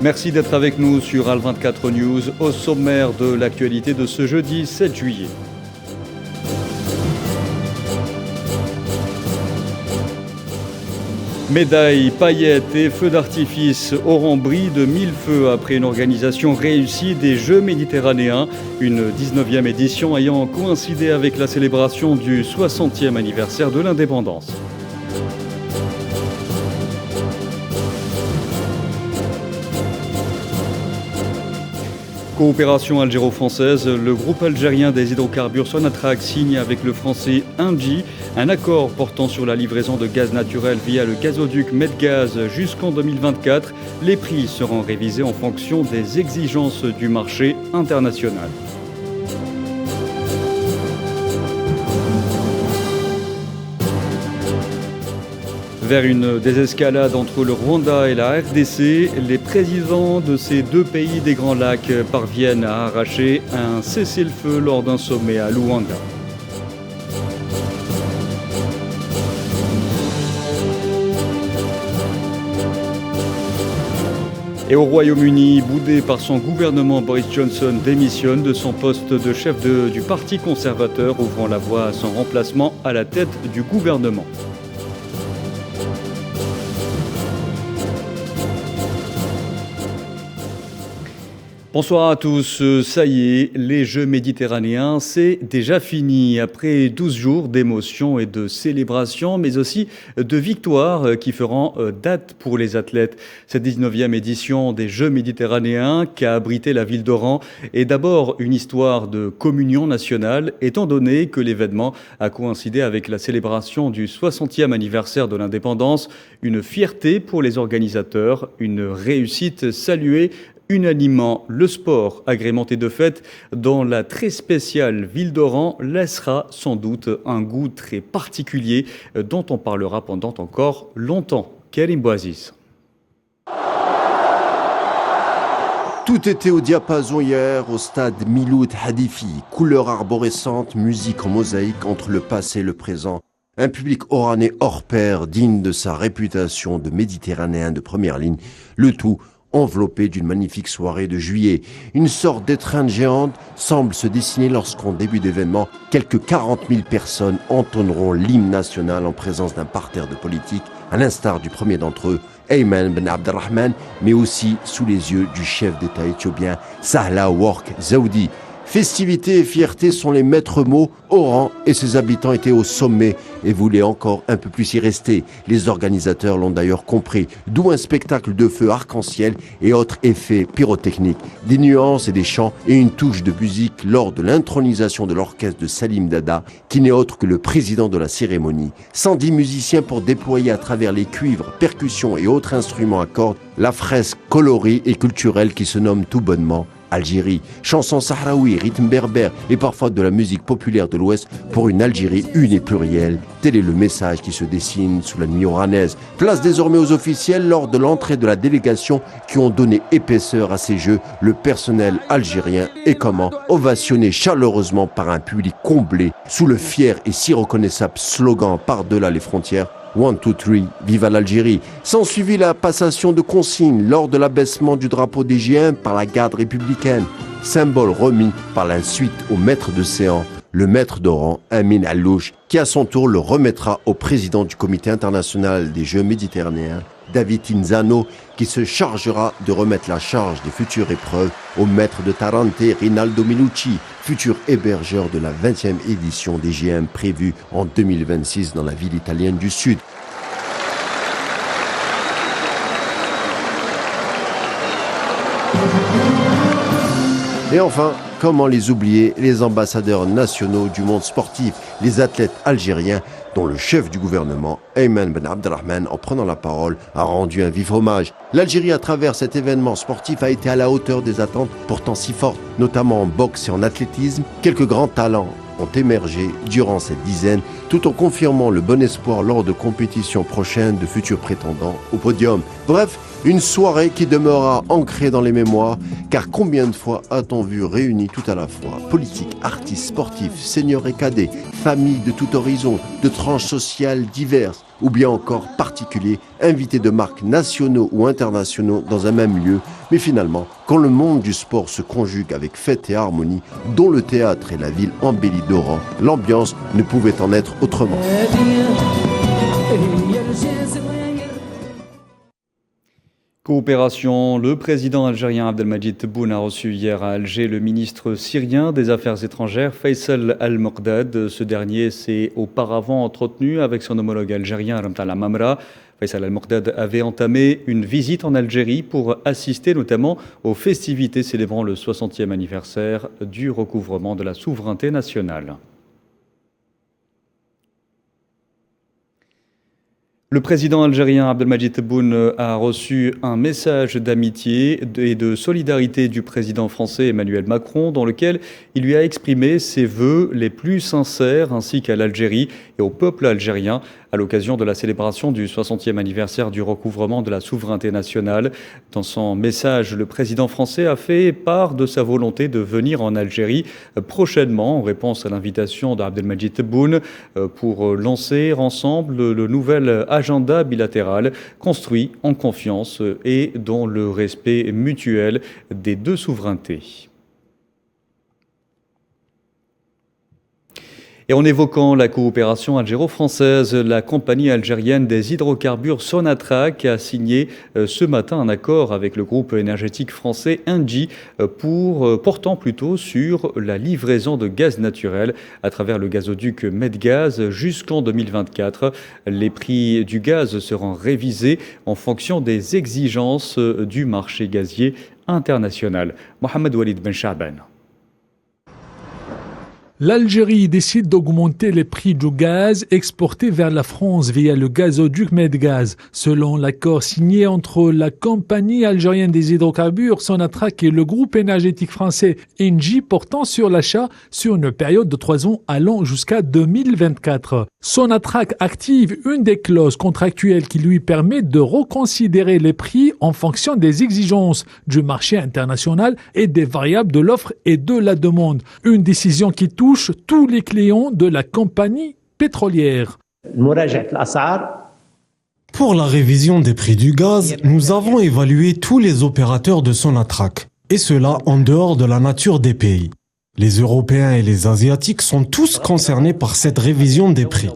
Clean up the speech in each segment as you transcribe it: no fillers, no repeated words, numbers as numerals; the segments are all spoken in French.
Merci d'être avec nous sur Al24 News, au sommaire de l'actualité de ce jeudi 7 juillet. Médailles, paillettes et feux d'artifice auront brillé de 1000 feux après une organisation réussie des Jeux méditerranéens, une 19e édition ayant coïncidé avec la célébration du 60e anniversaire de l'indépendance. Coopération algéro-française, le groupe algérien des hydrocarbures Sonatrach signe avec le français Engie un accord portant sur la livraison de gaz naturel via le gazoduc Medgaz jusqu'en 2024. Les prix seront révisés en fonction des exigences du marché international. Vers une désescalade entre le Rwanda et la RDC, les présidents de ces deux pays des Grands Lacs parviennent à arracher un cessez-le-feu lors d'un sommet à Luanda. Et au Royaume-Uni, boudé par son gouvernement, Boris Johnson démissionne de son poste de chef du Parti conservateur, ouvrant la voie à son remplacement à la tête du gouvernement. Bonsoir à tous, ça y est, les Jeux méditerranéens, c'est déjà fini. Après 12 jours d'émotions et de célébrations, mais aussi de victoires qui feront date pour les athlètes. Cette 19e édition des Jeux méditerranéens qu'a abrité la ville d'Oran est d'abord une histoire de communion nationale, étant donné que l'événement a coïncidé avec la célébration du 60e anniversaire de l'indépendance, une fierté pour les organisateurs, une réussite saluée unanimement. Le sport, agrémenté de fêtes dans la très spéciale ville d'Oran, laissera sans doute un goût très particulier dont on parlera pendant encore longtemps. Karim Bouaziz. Tout était au diapason hier au stade Miloud Hadifi. Couleurs arborescentes, musique en mosaïque entre le passé et le présent. Un public oranais hors pair, digne de sa réputation de méditerranéen de première ligne. Le tout enveloppé d'une magnifique soirée de juillet. Une sorte d'étreinte géante semble se dessiner lorsqu'en début d'événement, quelques 40 000 personnes entonneront l'hymne national en présence d'un parterre de politiques, à l'instar du premier d'entre eux, Ayman Ben Abdelrahman, mais aussi sous les yeux du chef d'État éthiopien, Sahla Work Zewde. Festivité et fierté sont les maîtres mots. Oran et ses habitants étaient au sommet et voulaient encore un peu plus y rester. Les organisateurs l'ont d'ailleurs compris, d'où un spectacle de feu arc-en-ciel et autres effets pyrotechniques. Des nuances et des chants et une touche de musique lors de l'intronisation de l'orchestre de Salim Dada, qui n'est autre que le président de la cérémonie. 110 musiciens pour déployer à travers les cuivres, percussions et autres instruments à cordes la fresque colorée et culturelle qui se nomme tout bonnement Algérie. Chansons sahraouis, rythme berbère et parfois de la musique populaire de l'Ouest pour une Algérie une et plurielle. Tel est le message qui se dessine sous la nuit oranaise. Place désormais aux officiels lors de l'entrée de la délégation qui ont donné épaisseur à ces jeux. Le personnel algérien est comment ovationné chaleureusement par un public comblé sous le fier et si reconnaissable slogan par-delà les frontières. 1, 2, 3, vive l'Algérie. S'en suivit la passation de consignes lors de l'abaissement du drapeau des G1 par la garde républicaine, symbole remis par la suite au maître de séance, le maître d'Oran, Amin Allouche, qui à son tour le remettra au président du comité international des Jeux méditerranéens, David Inzano, qui se chargera de remettre la charge des futures épreuves au maître de Tarente, Rinaldo Minucci, futur hébergeur de la 20e édition des GM prévue en 2026 dans la ville italienne du Sud. Et enfin, comment les oublier, les ambassadeurs nationaux du monde sportif, les athlètes algériens dont le chef du gouvernement, Ayman Ben Abdelrahman, en prenant la parole, a rendu un vif hommage. L'Algérie, à travers cet événement sportif, a été à la hauteur des attentes pourtant si fortes, notamment en boxe et en athlétisme. Quelques grands talents ont émergé durant cette dizaine, tout en confirmant le bon espoir lors de compétitions prochaines de futurs prétendants au podium. Bref, Une soirée qui demeurera ancrée dans les mémoires, car combien de fois a-t-on vu réunis tout à la fois politiques, artistes, sportifs, seniors et cadets, familles de tout horizon, de tranches sociales diverses, ou bien encore particuliers, invités de marques nationaux ou internationaux dans un même lieu. Mais finalement, quand le monde du sport se conjugue avec fête et harmonie, dont le théâtre et la ville embellie d'Oran, l'ambiance ne pouvait en être autrement. Coopération, le président algérien Abdelmadjid Tebboune a reçu hier à Alger le ministre syrien des Affaires étrangères Faisal Al-Mokdad. Ce dernier s'est auparavant entretenu avec son homologue algérien Ramtal Amamra. Faisal Al-Mokdad avait entamé une visite en Algérie pour assister notamment aux festivités célébrant le 60e anniversaire du recouvrement de la souveraineté nationale. Le président algérien Abdelmadjid Tebboune a reçu un message d'amitié et de solidarité du président français Emmanuel Macron, dans lequel il lui a exprimé ses vœux les plus sincères ainsi qu'à l'Algérie et au peuple algérien à l'occasion de la célébration du 60e anniversaire du recouvrement de la souveraineté nationale. Dans son message, le président français a fait part de sa volonté de venir en Algérie prochainement en réponse à l'invitation d'Abdelmadjid Tebboune pour lancer ensemble le nouvel agenda bilatéral construit en confiance et dans le respect mutuel des deux souverainetés. Et en évoquant la coopération algéro-française, la compagnie algérienne des hydrocarbures Sonatrach a signé ce matin un accord avec le groupe énergétique français Engie portant plutôt sur la livraison de gaz naturel à travers le gazoduc Medgaz jusqu'en 2024. Les prix du gaz seront révisés en fonction des exigences du marché gazier international. Mohamed Walid Ben Chaban. L'Algérie décide d'augmenter les prix du gaz exporté vers la France via le gazoduc Medgaz. Selon l'accord signé entre la compagnie algérienne des hydrocarbures Sonatrach et le groupe énergétique français Engie portant sur l'achat sur une période de 3 ans allant jusqu'à 2024. Sonatrach active une des clauses contractuelles qui lui permet de reconsidérer les prix en fonction des exigences du marché international et des variables de l'offre et de la demande. Une décision qui touche tous les clients de la compagnie pétrolière. Pour la révision des prix du gaz, nous avons évalué tous les opérateurs de Sonatrach, et cela en dehors de la nature des pays. Les Européens et les Asiatiques sont tous concernés par cette révision des prix.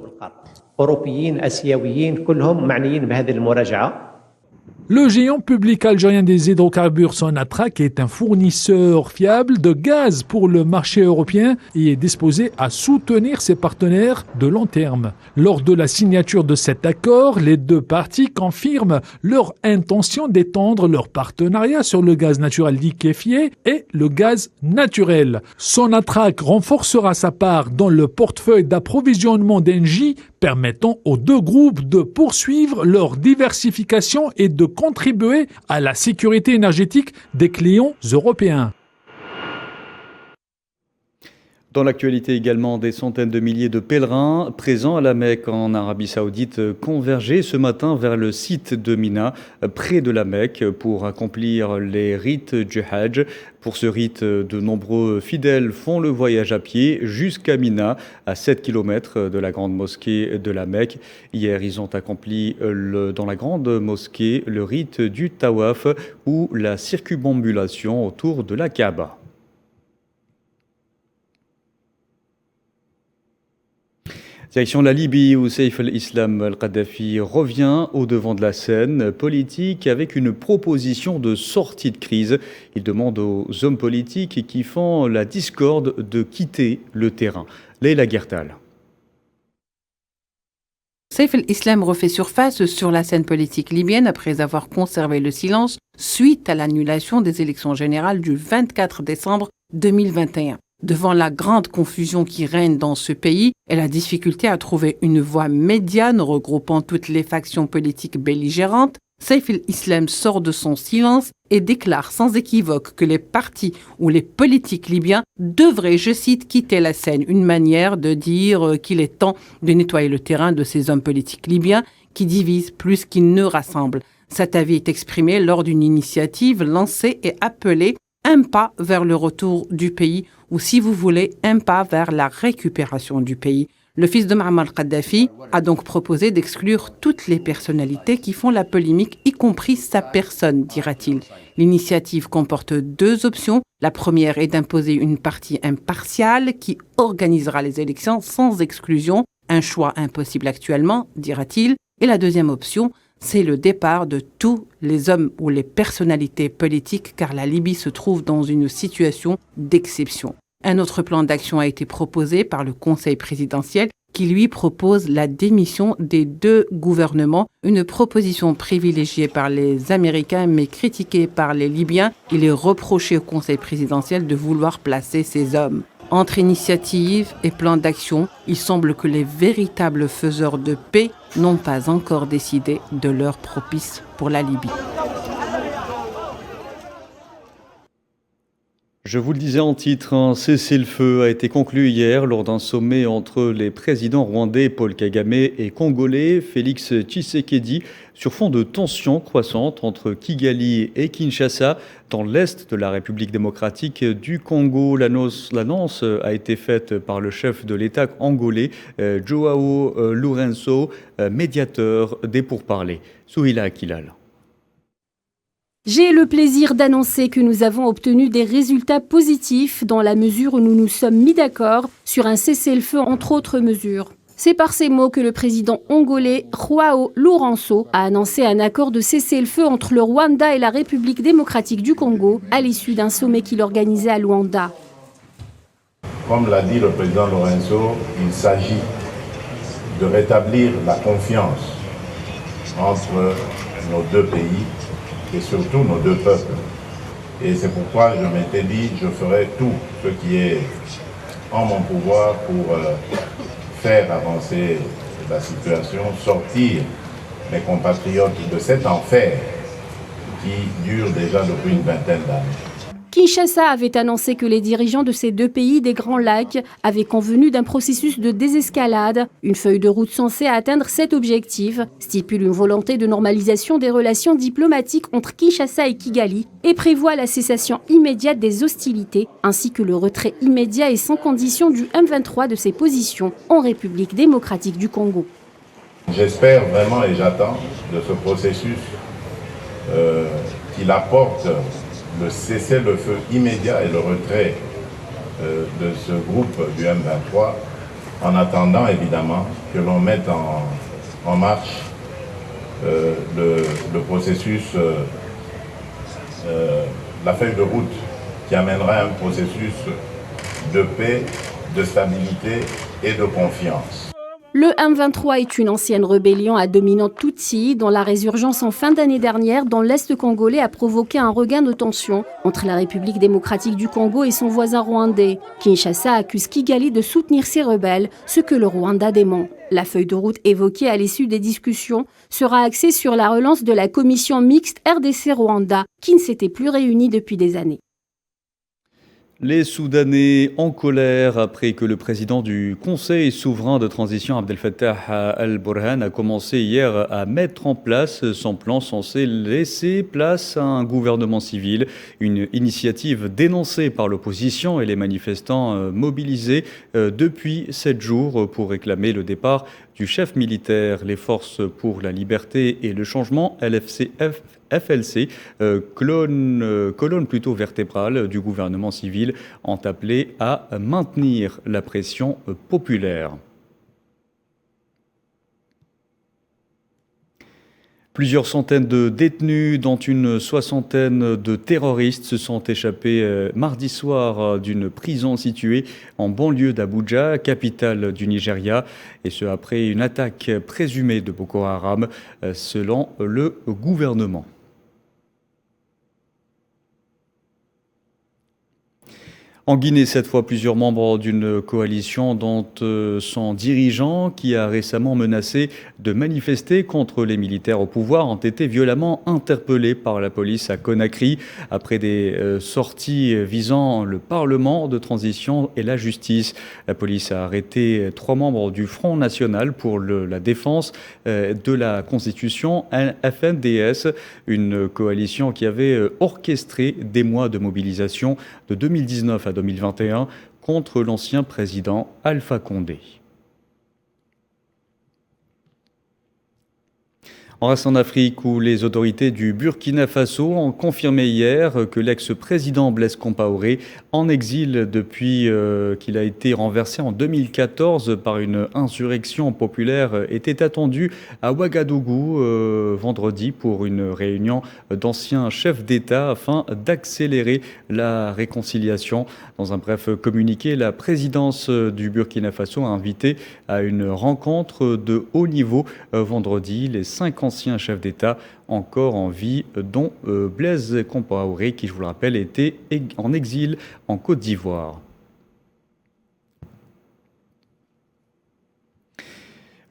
Le géant public algérien des hydrocarbures Sonatrach est un fournisseur fiable de gaz pour le marché européen et est disposé à soutenir ses partenaires de long terme. Lors de la signature de cet accord, les deux parties confirment leur intention d'étendre leur partenariat sur le gaz naturel liquéfié et le gaz naturel. Sonatrach renforcera sa part dans le portefeuille d'approvisionnement d'Engie, permettant aux deux groupes de poursuivre leur diversification et de contribuer à la sécurité énergétique des clients européens. Dans l'actualité également, des centaines de milliers de pèlerins présents à la Mecque en Arabie Saoudite convergeaient ce matin vers le site de Mina, près de la Mecque, pour accomplir les rites du Hajj. Pour ce rite, de nombreux fidèles font le voyage à pied jusqu'à Mina, à 7 km de la grande mosquée de la Mecque. Hier, ils ont accompli dans la grande mosquée le rite du Tawaf ou la circumambulation autour de la Kaaba. Direction la Libye où Saif al-Islam al-Kadhafi revient au devant de la scène politique avec une proposition de sortie de crise. Il demande aux hommes politiques qui font la discorde de quitter le terrain. Leïla Guertal. Saif al-Islam refait surface sur la scène politique libyenne après avoir conservé le silence suite à l'annulation des élections générales du 24 décembre 2021. Devant la grande confusion qui règne dans ce pays et la difficulté à trouver une voie médiane regroupant toutes les factions politiques belligérantes, Saif al-Islam sort de son silence et déclare sans équivoque que les partis ou les politiques libyens devraient, je cite, quitter la scène. Une manière de dire qu'il est temps de nettoyer le terrain de ces hommes politiques libyens qui divisent plus qu'ils ne rassemblent. Cet avis est exprimé lors d'une initiative lancée et appelée un pas vers le retour du pays, ou si vous voulez, un pas vers la récupération du pays. Le fils de Muammar Kadhafi a donc proposé d'exclure toutes les personnalités qui font la polémique, y compris sa personne, dira-t-il. L'initiative comporte deux options. La première est d'imposer une partie impartiale qui organisera les élections sans exclusion, un choix impossible actuellement, dira-t-il. Et la deuxième option, c'est le départ de tous les hommes ou les personnalités politiques, car la Libye se trouve dans une situation d'exception. Un autre plan d'action a été proposé par le Conseil présidentiel qui lui propose la démission des deux gouvernements, une proposition privilégiée par les Américains mais critiquée par les Libyens. Il est reproché au Conseil présidentiel de vouloir placer ces hommes. Entre initiatives et plans d'action, il semble que les véritables faiseurs de paix n'ont pas encore décidé de l'heure propice pour la Libye. Je vous le disais en titre, un cessez-le-feu a été conclu hier lors d'un sommet entre les présidents rwandais Paul Kagame et congolais Félix Tshisekedi sur fond de tensions croissantes entre Kigali et Kinshasa dans l'est de la République démocratique du Congo. L'annonce a été faite par le chef de l'État angolais Joao Lourenço, médiateur des pourparlers. Souhila Akilal. J'ai le plaisir d'annoncer que nous avons obtenu des résultats positifs dans la mesure où nous nous sommes mis d'accord sur un cessez-le-feu entre autres mesures. C'est par ces mots que le président angolais Joao Lourenço a annoncé un accord de cessez-le-feu entre le Rwanda et la République démocratique du Congo à l'issue d'un sommet qu'il organisait à Luanda. Comme l'a dit le président Lourenço, il s'agit de rétablir la confiance entre nos deux pays et surtout nos deux peuples. Et c'est pourquoi je m'étais dit, je ferai tout ce qui est en mon pouvoir pour faire avancer la situation, sortir mes compatriotes de cet enfer qui dure déjà depuis une vingtaine d'années. Kinshasa avait annoncé que les dirigeants de ces deux pays des Grands Lacs avaient convenu d'un processus de désescalade. Une feuille de route censée atteindre cet objectif stipule une volonté de normalisation des relations diplomatiques entre Kinshasa et Kigali et prévoit la cessation immédiate des hostilités ainsi que le retrait immédiat et sans condition du M23 de ses positions en République démocratique du Congo. J'espère vraiment et j'attends de ce processus qu'il apporte le cessez-le-feu immédiat et le retrait de ce groupe du M23, en attendant évidemment que l'on mette en marche le processus, la feuille de route qui amènera un processus de paix, de stabilité et de confiance. Le M23 est une ancienne rébellion à dominante Tutsi dont la résurgence en fin d'année dernière dans l'Est congolais a provoqué un regain de tension entre la République démocratique du Congo et son voisin rwandais. Kinshasa accuse Kigali de soutenir ces rebelles, ce que le Rwanda dément. La feuille de route évoquée à l'issue des discussions sera axée sur la relance de la commission mixte RDC-Rwanda qui ne s'était plus réunie depuis des années. Les Soudanais en colère après que le président du Conseil souverain de transition Abdel Fattah al-Burhan a commencé hier à mettre en place son plan censé laisser place à un gouvernement civil, une initiative dénoncée par l'opposition et les manifestants mobilisés depuis 7 jours pour réclamer le départ du chef militaire. Les Forces pour la liberté et le changement, FLC, colonne plutôt vertébrale du gouvernement civil, ont appelé à maintenir la pression populaire. Plusieurs centaines de détenus, dont une soixantaine de terroristes, se sont échappés mardi soir d'une prison située en banlieue d'Abuja, capitale du Nigeria, et ce après une attaque présumée de Boko Haram, selon le gouvernement. En Guinée, cette fois, plusieurs membres d'une coalition dont son dirigeant, qui a récemment menacé de manifester contre les militaires au pouvoir, ont été violemment interpellés par la police à Conakry après des sorties visant le Parlement de transition et la justice. La police a arrêté 3 membres du Front national pour la défense de la Constitution, FNDS, une coalition qui avait orchestré des mois de mobilisation de 2019 à 2021 contre l'ancien président Alpha Condé. On reste en Afrique où les autorités du Burkina Faso ont confirmé hier que l'ex-président Blaise Compaoré, en exil depuis qu'il a été renversé en 2014 par une insurrection populaire, était attendu à Ouagadougou vendredi pour une réunion d'anciens chefs d'État afin d'accélérer la réconciliation. Dans un bref communiqué, la présidence du Burkina Faso a invité à une rencontre de haut niveau vendredi les 5 anciens chefs d'État encore en vie, dont Blaise Compaoré, qui, je vous le rappelle, était en exil en Côte d'Ivoire.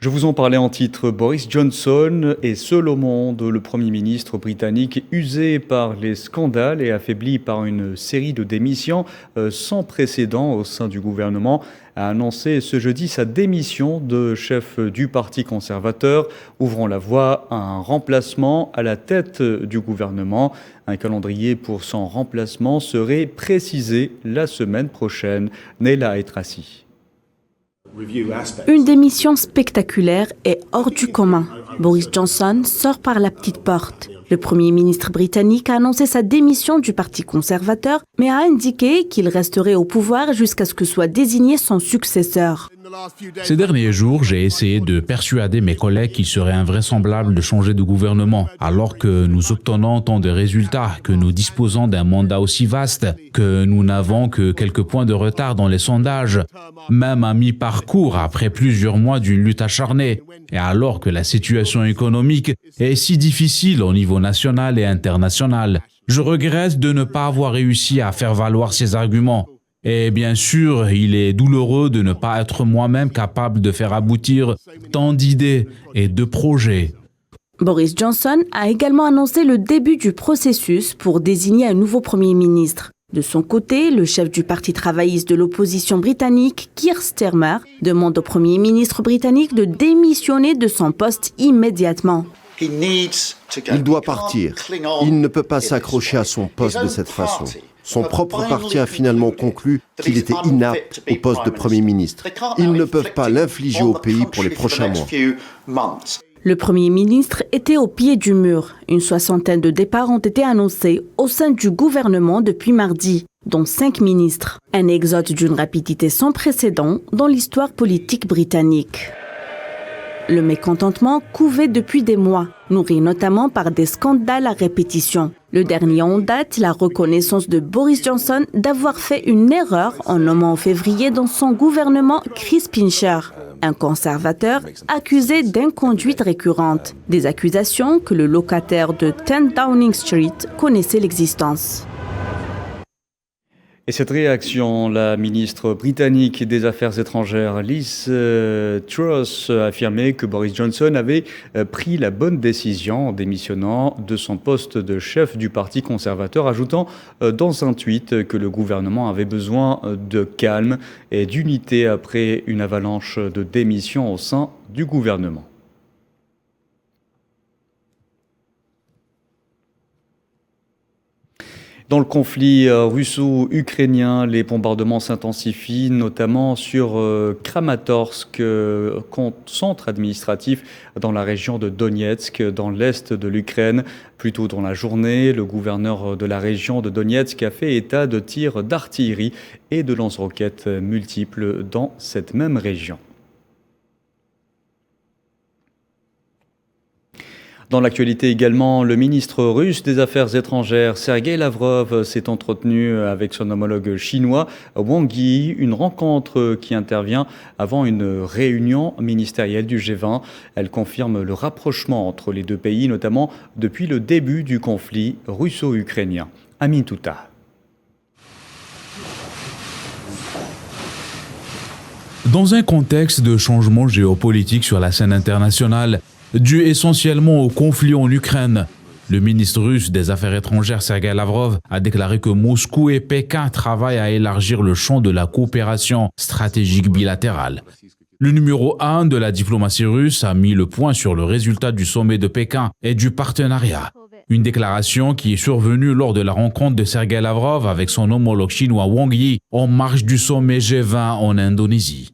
Je vous en parlais en titre. Boris Johnson est seul au monde. Le Premier ministre britannique, usé par les scandales et affaibli par une série de démissions sans précédent au sein du gouvernement, a annoncé ce jeudi sa démission de chef du Parti conservateur, ouvrant la voie à un remplacement à la tête du gouvernement. Un calendrier pour son remplacement serait précisé la semaine prochaine. Neila Etrassi. Une démission spectaculaire et hors du commun. Boris Johnson sort par la petite porte. Le Premier ministre britannique a annoncé sa démission du Parti conservateur, mais a indiqué qu'il resterait au pouvoir jusqu'à ce que soit désigné son successeur. Ces derniers jours, j'ai essayé de persuader mes collègues qu'il serait invraisemblable de changer de gouvernement, alors que nous obtenons tant de résultats, que nous disposons d'un mandat aussi vaste, que nous n'avons que quelques points de retard dans les sondages, même à mi-parcours après plusieurs mois d'une lutte acharnée, et alors que la situation économique est si difficile au niveau national et international. Je regrette de ne pas avoir réussi à faire valoir ces arguments. Et bien sûr, il est douloureux de ne pas être moi-même capable de faire aboutir tant d'idées et de projets. Boris Johnson a également annoncé le début du processus pour désigner un nouveau Premier ministre. De son côté, le chef du Parti travailliste de l'opposition britannique, Keir Starmer, demande au Premier ministre britannique de démissionner de son poste immédiatement. Il doit partir. Il ne peut pas s'accrocher à son poste de cette façon. Son propre parti a finalement conclu qu'il était inapte au poste de Premier ministre. Ils ne peuvent pas l'infliger au pays pour les prochains mois. Le Premier ministre était au pied du mur. Une 60aine de départs ont été annoncés au sein du gouvernement depuis mardi, dont 5 ministres. Un exode d'une rapidité sans précédent dans l'histoire politique britannique. Le mécontentement couvait depuis des mois, nourri notamment par des scandales à répétition. Le dernier en date, la reconnaissance de Boris Johnson d'avoir fait une erreur en nommant en février dans son gouvernement Chris Pincher, un conservateur accusé d'inconduite récurrente. Des accusations que le locataire de 10 Downing Street connaissait l'existence. Et cette réaction, la ministre britannique des Affaires étrangères, Liz Truss, a affirmé que Boris Johnson avait pris la bonne décision en démissionnant de son poste de chef du Parti conservateur, ajoutant dans un tweet que le gouvernement avait besoin de calme et d'unité après une avalanche de démissions au sein du gouvernement. Dans le conflit russo-ukrainien, les bombardements s'intensifient, notamment sur Kramatorsk, centre administratif dans la région de Donetsk, dans l'est de l'Ukraine. Plus tôt dans la journée, le gouverneur de la région de Donetsk a fait état de tirs d'artillerie et de lance-roquettes multiples dans cette même région. Dans l'actualité également, le ministre russe des Affaires étrangères, Sergueï Lavrov, s'est entretenu avec son homologue chinois, Wang Yi, une rencontre qui intervient avant une réunion ministérielle du G20. Elle confirme le rapprochement entre les deux pays, notamment depuis le début du conflit russo-ukrainien. Amin Touta. Dans un contexte de changement géopolitique sur la scène internationale, dû essentiellement au conflit en Ukraine, le ministre russe des Affaires étrangères Sergei Lavrov a déclaré que Moscou et Pékin travaillent à élargir le champ de la coopération stratégique bilatérale. Le numéro 1 de la diplomatie russe a mis le point sur le résultat du sommet de Pékin et du partenariat. Une déclaration qui est survenue lors de la rencontre de Sergei Lavrov avec son homologue chinois Wang Yi en marge du sommet G20 en Indonésie.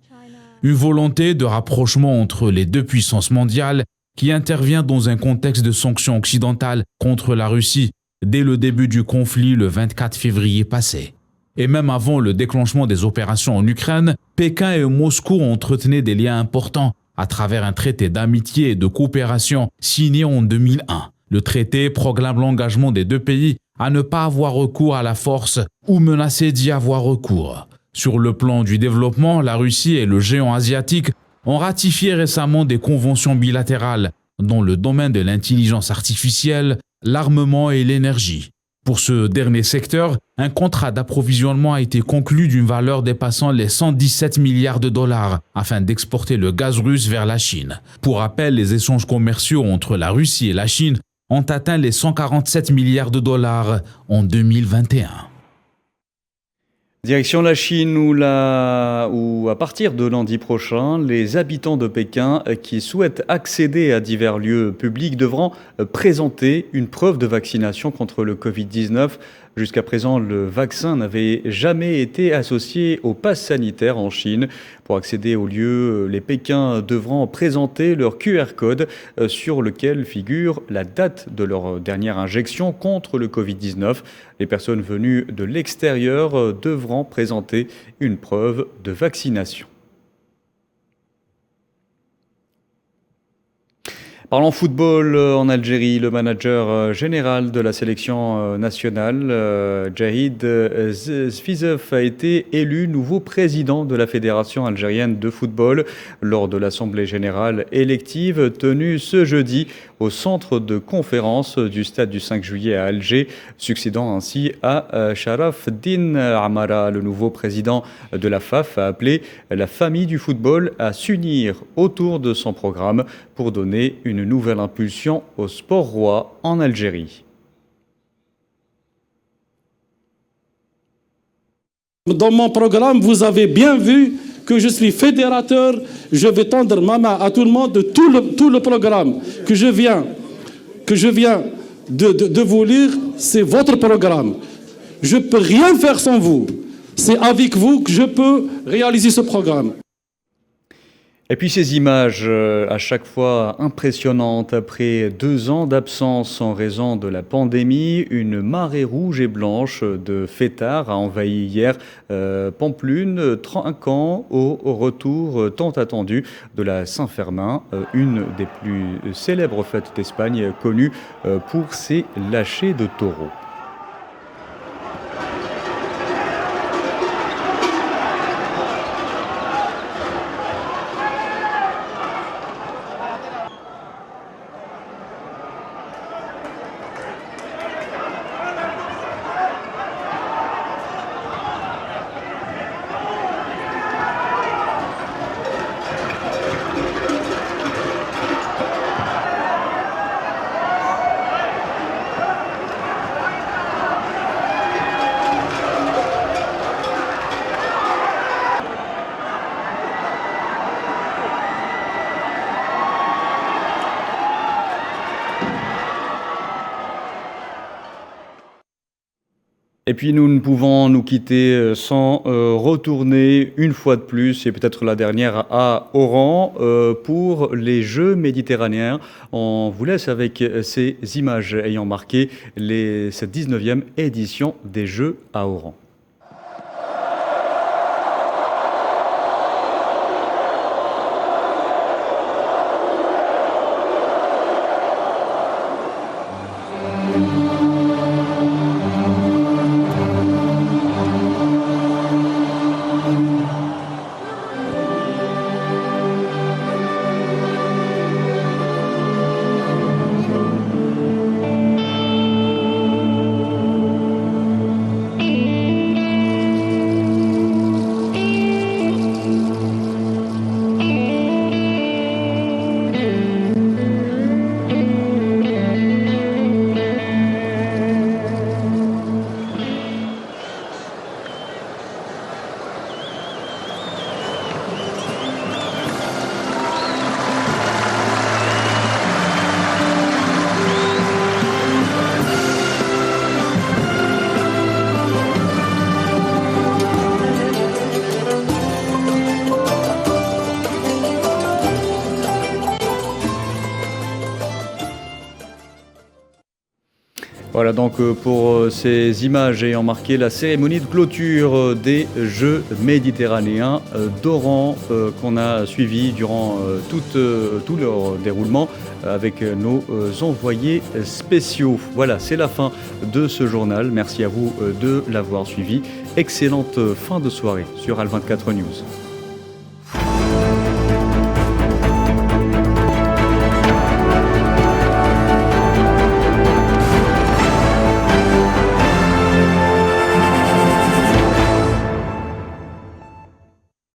Une volonté de rapprochement entre les deux puissances mondiales qui intervient dans un contexte de sanctions occidentales contre la Russie dès le début du conflit le 24 février passé. Et même avant le déclenchement des opérations en Ukraine, Pékin et Moscou entretenaient des liens importants à travers un traité d'amitié et de coopération signé en 2001. Le traité proclame l'engagement des deux pays à ne pas avoir recours à la force ou menacer d'y avoir recours. Sur le plan du développement, la Russie et le géant asiatique ont ratifié récemment des conventions bilatérales dans le domaine de l'intelligence artificielle, l'armement et l'énergie. Pour ce dernier secteur, un contrat d'approvisionnement a été conclu d'une valeur dépassant les 117 milliards de dollars afin d'exporter le gaz russe vers la Chine. Pour rappel, les échanges commerciaux entre la Russie et la Chine ont atteint les 147 milliards de dollars en 2021. Direction la Chine où à partir de lundi prochain, les habitants de Pékin qui souhaitent accéder à divers lieux publics devront présenter une preuve de vaccination contre le Covid-19. Jusqu'à présent, le vaccin n'avait jamais été associé au pass sanitaire en Chine. Pour accéder aux lieux, les Pékins devront présenter leur QR code sur lequel figure la date de leur dernière injection contre le Covid-19. Les personnes venues de l'extérieur devront présenter une preuve de vaccination. Parlons football en Algérie, le manager général de la sélection nationale, Jahid Sfizov, a été élu nouveau président de la Fédération algérienne de football lors de l'Assemblée générale élective tenue ce jeudi au centre de conférence du stade du 5 juillet à Alger, succédant ainsi à Sharaf Din Amara. Le nouveau président de la FAF a appelé la famille du football à s'unir autour de son programme pour donner une nouvelle impulsion au sport roi en Algérie. Dans mon programme, vous avez bien vu que je suis fédérateur. Je vais tendre ma main à tout le monde de tout le programme que je viens de vous lire. C'est votre programme. Je ne peux rien faire sans vous. C'est avec vous que je peux réaliser ce programme. Et puis ces images à chaque fois impressionnantes après 2 ans d'absence en raison de la pandémie. Une marée rouge et blanche de fêtards a envahi hier Pamplune, trinquant au retour tant attendu de la Saint-Fermin, une des plus célèbres fêtes d'Espagne connue pour ses lâchers de taureaux. Et puis nous ne pouvons nous quitter sans retourner une fois de plus, et peut-être la dernière, à Oran pour les Jeux méditerranéens. On vous laisse avec ces images ayant marqué cette 19e édition des Jeux à Oran. Voilà donc pour ces images ayant marqué la cérémonie de clôture des Jeux méditerranéens d'Oran qu'on a suivi durant tout leur déroulement avec nos envoyés spéciaux. Voilà, c'est la fin de ce journal. Merci à vous de l'avoir suivi. Excellente fin de soirée sur Al 24 News.